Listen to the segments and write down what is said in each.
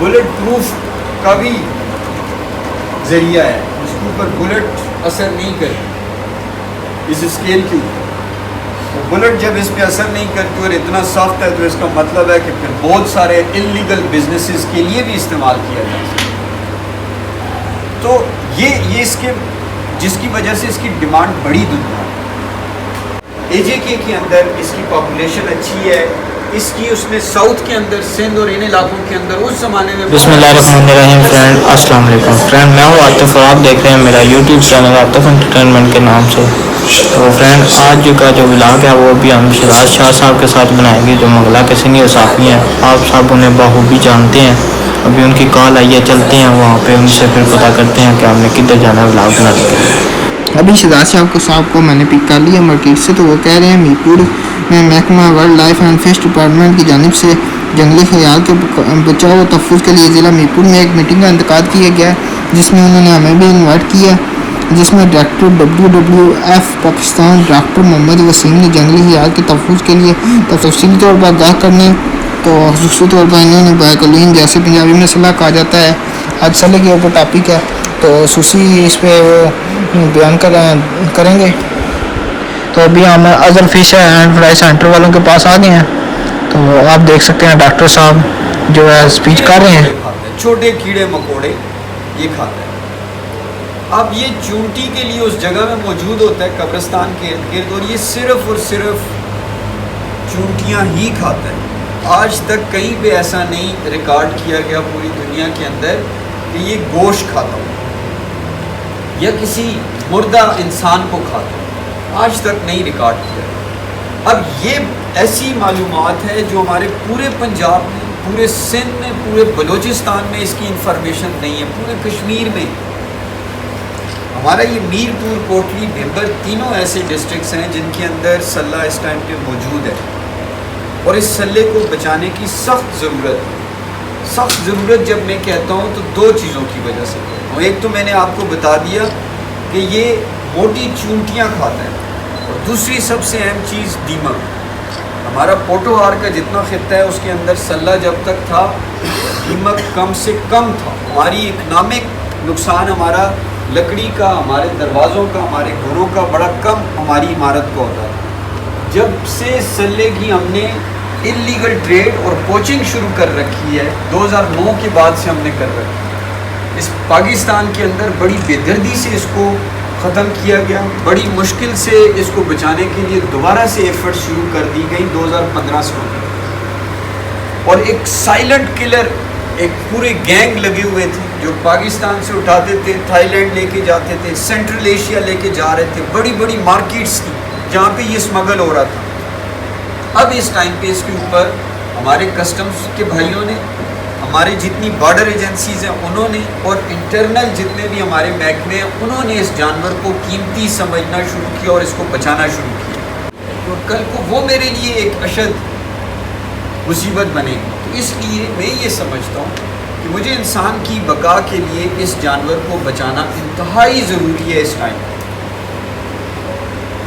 Bullet proof का भी ज़रिया है, उसके ऊपर बुलेट असर नहीं करती इस स्केल के ऊपर। तो बुलेट जब इस पे असर नहीं करती और इतना सख्त है तो इसका मतलब है कि फिर बहुत सारे इल्लीगल बिजनेसेस के लिए भी इस्तेमाल किया जा सकता है। तो ये इसके जिसकी वजह से इसकी डिमांड बड़ी दुनिया है। AJK के अंदर इसकी पॉपुलेशन अच्छी है, इसकी उसने साउथ के अंदर सिंध और इन इलाकों के अंदर उस ज़माने में बिस्मिल्लाहिर्रहमानिर्रहीम फ्रेंड, अस्सलाम वालेकुम फ्रेंड, मैं हूँ आतिफ और आप देख रहे हैं मेरा यूट्यूब चैनल आतिफ एंटरटेनमेंट के नाम से। तो फ्रेंड आज का जो व्लॉग है वो भी हम शिराज शाह साहब के साथ बनाएंगे, जो मंगला के सीनियर साथी हैं। आप सब उन्हें बाखूबी जानते हैं। अभी उनकी कॉल आई है, चलते हैं वहाँ पे उनसे फिर पता करते हैं कि हमने किधर जाना है व्लॉग बनाने के लिए। अभी शिराज साहब को मैंने पिक कर लिया मार्केट से, तो वो कह रहे हैं मीरपुर में महकमा wild life and fish department की जानिब से जंगली खयाल के बचाव और तहफ़्फ़ुज़ के लिए ज़िला मीरपुर में एक मीटिंग का इंतकाद किया गया, जिसमें उन्होंने हमें भी इन्वाइट किया, जिसमें director WWF Pakistan doctor Mohammad Waseem ने जंगली खयाल के तहफ़्फ़ुज़ के लिए तफसीली तौर पर आगाह करने तो खसूसी तौर पर इन्होंने बैकलीन जैसे पंजाबी में सलाह कहा जाता है, आज सलाह के ऊपर टॉपिक है, तो सुसी इस पे वो बयान करेंगे। तो अभी हम अजल फिश एंड फ्राई सेंटर वालों के पास आ गए हैं, तो आप देख सकते हैं डॉक्टर साहब जो है स्पीच कर रहे हैं। छोटे कीड़े मकोड़े ये खाता है। अब ये चूंटी के लिए उस जगह में मौजूद होता है कब्रिस्तान के इर्द गिर्द, और ये सिर्फ और सिर्फ चूंटियाँ ही खाता है। आज तक कहीं पे ऐसा नहीं रिकॉर्ड किया गया पूरी दुनिया के अंदर कि ये गोश्त खाता हो या किसी मुर्दा इंसान को खाता हो, आज तक नहीं रिकॉर्ड किया। अब ये ऐसी मालूमात है जो हमारे पूरे पंजाब में, पूरे सिंध में, पूरे बलूचिस्तान में इसकी इंफॉर्मेशन नहीं है, पूरे कश्मीर में। हमारा ये मीरपुर, कोटली, भिंबर तीनों ऐसे डिस्ट्रिक्ट्स हैं जिनके अंदर सल्ला इस टाइम पे मौजूद है, और इस सल्ले को बचाने की सख्त ज़रूरत है। सख्त ज़रूरत जब मैं कहता हूँ तो दो चीज़ों की वजह से कहता हूँ। एक तो मैंने आपको बता दिया कि ये मोटी चूंटियाँ खाता है, और दूसरी सबसे अहम चीज़ दीमक। हमारा पोटोहार का जितना खित्ता है उसके अंदर सल्ला जब तक था दीमक कम से कम था। हमारी इकनॉमिक नुकसान हमारा लकड़ी का, हमारे दरवाज़ों का, हमारे घरों का बड़ा कम हमारी इमारत को होता है। जब से सल्ले की हमने इल्लीगल ट्रेड और पोचिंग शुरू कर रखी है 2009 के बाद से हमने कर रखी है। इस पाकिस्तान के अंदर बड़ी बेदर्दी से इसको ख़त्म किया गया, बड़ी मुश्किल से इसको बचाने के लिए दोबारा से एफर्ट शुरू कर दी गई 2015 से, और एक साइलेंट किलर, एक पूरे गैंग लगे हुए थे जो पाकिस्तान से उठाते थे, थाईलैंड लेके जाते थे, सेंट्रल एशिया लेके जा रहे थे। बड़ी बड़ी मार्केट्स थी जहाँ पे ये स्मगल हो रहा था। अब इस टाइम पे इसके ऊपर हमारे कस्टम्स के भाइयों ने, हमारी जितनी बॉर्डर एजेंसीज़ हैं उन्होंने, और इंटरनल जितने भी हमारे महकमे हैं उन्होंने इस जानवर को कीमती समझना शुरू किया और इसको बचाना शुरू किया। तो कल को वो मेरे लिए एक अशद मुसीबत बनेगी। तो इसलिए मैं ये समझता हूँ कि मुझे इंसान की बका के लिए इस जानवर को बचाना इंतहाई ज़रूरी है। इस टाइम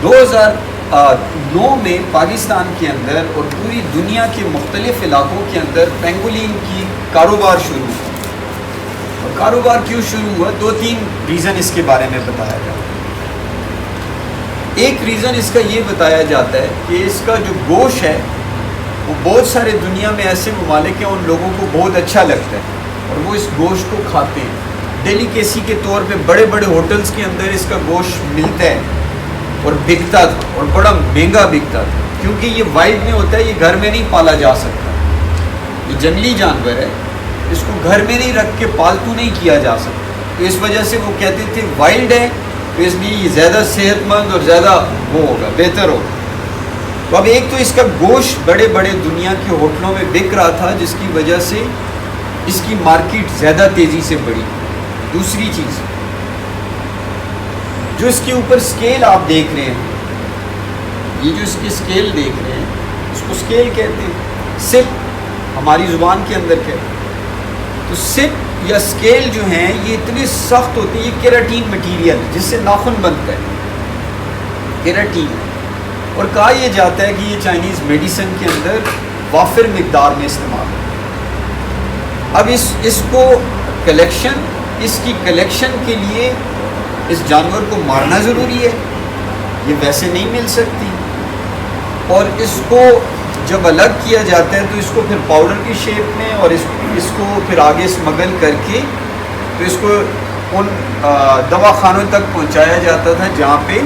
2009 में पाकिस्तान के अंदर और पूरी दुनिया के मुख्तलिफ इलाकों के अंदर पेंगोलिन की कारोबार शुरू हुआ। और कारोबार क्यों शुरू हुआ? 2-3 रीज़न इसके बारे में बताया जाता है। एक रीज़न इसका ये बताया जाता है कि इसका जो गोश्त है वो बहुत सारे दुनिया में ऐसे ममालिक हैं उन लोगों को बहुत अच्छा लगता है और वो इस गोश्त को खाते हैं। डेलीकेसी के तौर पे बड़े बड़े होटल्स के अंदर इसका गोश्त मिलता है और बिकता था, और बड़ा महंगा बिकता था, क्योंकि ये वाइल्ड में होता है, ये घर में नहीं पाला जा सकता। ये जंगली जानवर है, इसको घर में नहीं रख के पालतू नहीं किया जा सकता। तो इस वजह से वो कहते थे वाइल्ड है तो इसलिए ये ज़्यादा सेहतमंद और ज़्यादा वो होगा, बेहतर होगा। तो अब एक तो इसका गोश्त बड़े बड़े दुनिया के होटलों में बिक रहा था, जिसकी वजह से इसकी मार्केट ज़्यादा तेज़ी से बढ़ी। दूसरी चीज़, जो इसके ऊपर स्केल आप देख रहे हैं, ये जो इसके स्केल देख रहे हैं इसको स्केल कहते हैं, सिप हमारी ज़ुबान के अंदर कहते हैं। तो सिप या स्केल जो हैं ये इतने सख्त होते हैं, ये केराटीन मटीरियल जिससे नाखून बनता है, केराटीन। और कहा यह जाता है कि ये चाइनीज़ मेडिसिन के अंदर वाफिर मिकदार में इस्तेमाल होता है। اب اس کو اس کی کلیکشن کے لیے اس جانور کو مارنا ضروری ہے، یہ ویسے نہیں مل سکتی، اور اس کو جب الگ کیا جاتا ہے تو اس کو پھر پاؤڈر کی شیپ میں اور اس کو پھر آگے اسمگل کر کے تو اس کو ان دواخانوں تک پہنچایا جاتا تھا جہاں پہ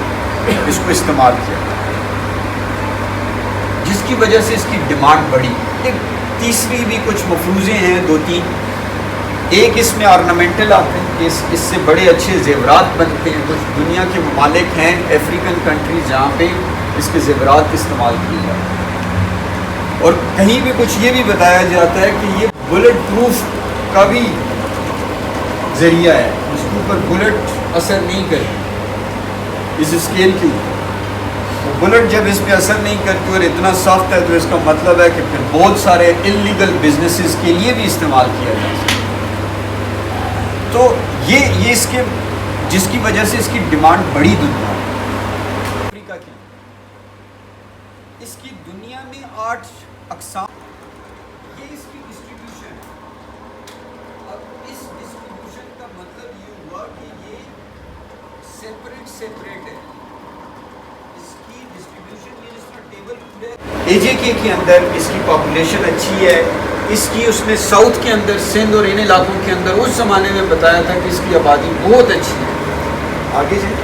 اس کو استعمال کیا جاتا ہے، جس کی وجہ سے اس کی ڈیمانڈ بڑھی۔ ایک تیسری بھی کچھ مفروضے ہیں 2-3، ایک اس میں آرنامنٹل آتے ہیں، اس سے بڑے اچھے زیورات بنتے ہیں، کچھ دنیا کے ممالک ہیں افریقن کنٹریز جہاں پہ اس کے زیورات استعمال کیے جاتے ہیں، اور کہیں بھی کچھ یہ بھی بتایا جاتا ہے کہ یہ بلٹ پروف کا بھی ذریعہ ہے، اس کے اوپر بلٹ اثر نہیں کرتی اس اسکیل کے اوپر، بلٹ جب اس پہ اثر نہیں کرتی اور اتنا سافٹ ہے تو اس کا مطلب ہے کہ پھر بہت سارے انلیگل بزنسز کے لیے بھی استعمال کیا جا سکتا ہے۔ تو یہ اس کے جس کی وجہ سے اس کی ڈیمانڈ بڑی دنیا ہے۔ افریقہ کی اس کی دنیا میں 8 اقسام، یہ اس کی ڈسٹریبیوشن ہے۔ اب اس ڈسٹریبیوشن کا مطلب یہ ہوا کہ یہ سیپریٹ ہے، اس کی ڈسٹریبیوشن یہ جس طرح ٹیبل پورے AJK کے اندر اس کی پاپولیشن اچھی ہے، اس نے ساؤتھ کے اندر سندھ اور ان علاقوں کے اندر اس زمانے میں بتایا تھا کہ اس کی آبادی بہت اچھی ہے۔ آگے جائیں،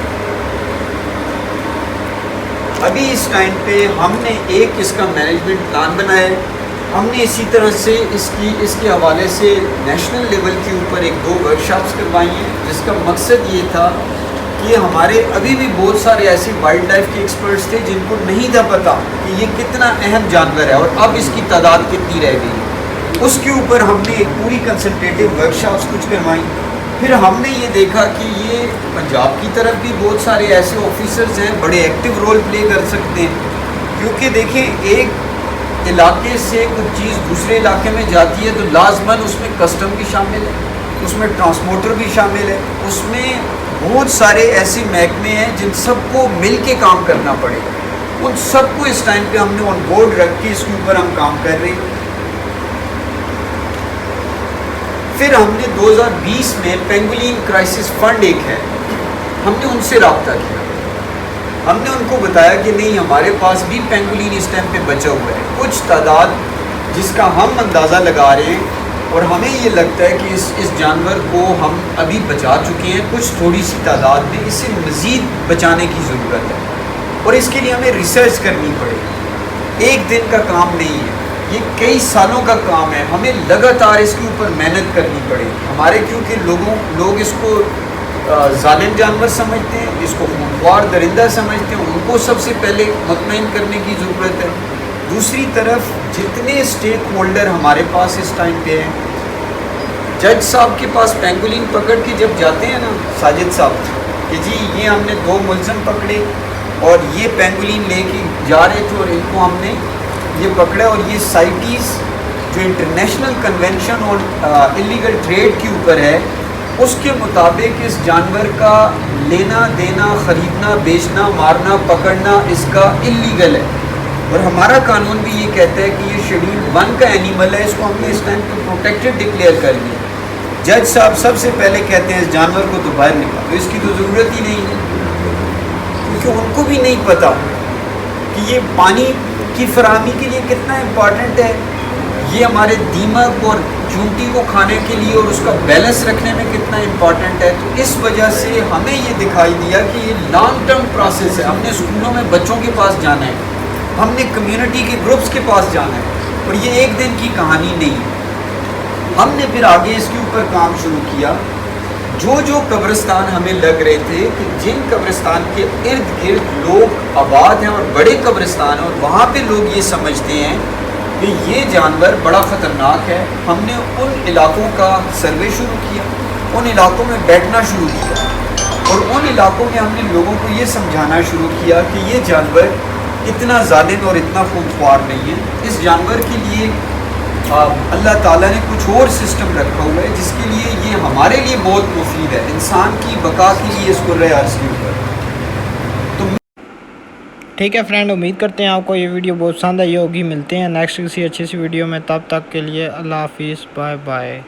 ابھی اس ٹائم پہ ہم نے ایک اس کا مینجمنٹ پلان بنایا ہے، ہم نے اسی طرح سے اس کے حوالے سے نیشنل لیول کے اوپر 1-2 ورکشاپس کروائی ہیں، جس کا مقصد یہ تھا کہ ہمارے ابھی بھی بہت سارے ایسے وائلڈ لائف کے ایکسپرٹس تھے جن کو نہیں تھا پتہ کہ یہ کتنا اہم جانور ہے اور اب اس کی تعداد کتنی رہ گئی ہے۔ اس کے اوپر ہم نے ایک پوری کنسلٹیٹیو ورکشاپس کچھ کروائی، پھر ہم نے یہ دیکھا کہ یہ پنجاب کی طرف بھی بہت سارے ایسے آفیسرز ہیں بڑے ایکٹیو رول پلے کر سکتے ہیں، کیونکہ دیکھیں ایک علاقے سے کچھ چیز دوسرے علاقے میں جاتی ہے تو لازماً اس میں کسٹم بھی شامل ہے، اس میں ٹرانسپورٹر بھی شامل ہے، اس میں بہت سارے ایسے محکمے ہیں جن سب کو مل کے کام کرنا پڑے گا، ان سب کو اس ٹائم پہ ہم نے آن بورڈ رکھ کے اس کے اوپر ہم کام کر رہے ہیں۔ پھر ہم نے 2020 میں پینگولین کرائسس فنڈ ایک ہے، ہم نے ان سے رابطہ کیا، ہم نے ان کو بتایا کہ نہیں ہمارے پاس بھی پینگولین اس ٹائم پہ بچا ہوا ہے، کچھ تعداد جس کا ہم اندازہ لگا رہے ہیں اور ہمیں یہ لگتا ہے کہ اس جانور کو ہم ابھی بچا چکے ہیں، کچھ تھوڑی سی تعداد میں اسے مزید بچانے کی ضرورت ہے، اور اس کے لیے ہمیں ریسرچ کرنی پڑے گی، ایک دن کا کام نہیں ہے، یہ کئی سالوں کا کام ہے، ہمیں لگاتار اس کے اوپر محنت کرنی پڑے گی ہمارے، کیونکہ لوگ اس کو ظالم جانور سمجھتے ہیں، اس کو خونخوار درندہ سمجھتے ہیں، ان کو سب سے پہلے مطمئن کرنے کی ضرورت ہے۔ دوسری طرف جتنے اسٹیک ہولڈر ہمارے پاس اس ٹائم پہ ہیں، جج صاحب کے پاس پینگولین پکڑ کے جب جاتے ہیں نا ساجد صاحب کہ جی یہ ہم نے 2 ملزم پکڑے اور یہ پینگولین لے کے جا رہے تھے اور ان کو ہم نے یہ پکڑا، اور یہ سائٹیز جو انٹرنیشنل کنونشن اور انلیگل ٹریڈ کے اوپر ہے اس کے مطابق اس جانور کا لینا دینا خریدنا بیچنا مارنا پکڑنا اس کا انلیگل ہے، اور ہمارا قانون بھی یہ کہتا ہے کہ یہ شیڈول 1 کا اینیمل ہے، اس کو ہم نے اس ٹائم پہ پروٹیکٹڈ ڈکلیئر کر دیا۔ جج صاحب سب سے پہلے کہتے ہیں اس جانور کو تو باہر نکالو، اس کی تو ضرورت ہی نہیں ہے، کیونکہ ان کو بھی نہیں پتہ کہ یہ پانی کی فراہمی کے لیے کتنا امپورٹنٹ ہے، یہ ہمارے دیمک اور چونٹی کو کھانے کے لیے اور اس کا بیلنس رکھنے میں کتنا امپورٹنٹ ہے۔ تو اس وجہ سے ہمیں یہ دکھائی دیا کہ یہ لانگ ٹرم پروسیس ہے، ہم نے اسکولوں میں بچوں کے پاس جانا ہے، ہم نے کمیونٹی کے گروپس کے پاس جانا ہے، اور یہ ایک دن کی کہانی نہیں ہے۔ ہم نے پھر آگے اس کے اوپر کام شروع کیا، جو قبرستان ہمیں لگ رہے تھے کہ جن قبرستان کے ارد گرد لوگ آباد ہیں اور بڑے قبرستان ہیں اور وہاں پہ لوگ یہ سمجھتے ہیں کہ یہ جانور بڑا خطرناک ہے، ہم نے ان علاقوں کا سروے شروع کیا، ان علاقوں میں بیٹھنا شروع کیا، اور ان علاقوں میں ہم نے لوگوں کو یہ سمجھانا شروع کیا کہ یہ جانور اتنا ظالم اور اتنا خونخوار نہیں ہے، اس جانور کے لیے اللہ تعالیٰ نے کچھ اور سسٹم رکھا ہوا ہے جس کے لیے یہ ہمارے لیے بہت مفید ہے، انسان کی بقا کے لیے اس کو رہے عرض کے اوپر۔ ٹھیک ہے فرینڈ، امید کرتے ہیں آپ کو یہ ویڈیو بہت پسند آئی ہوگی، ملتے ہیں نیکسٹ کسی اچھی سی ویڈیو میں، تب تک کے لیے اللہ حافظ، بائے بائے۔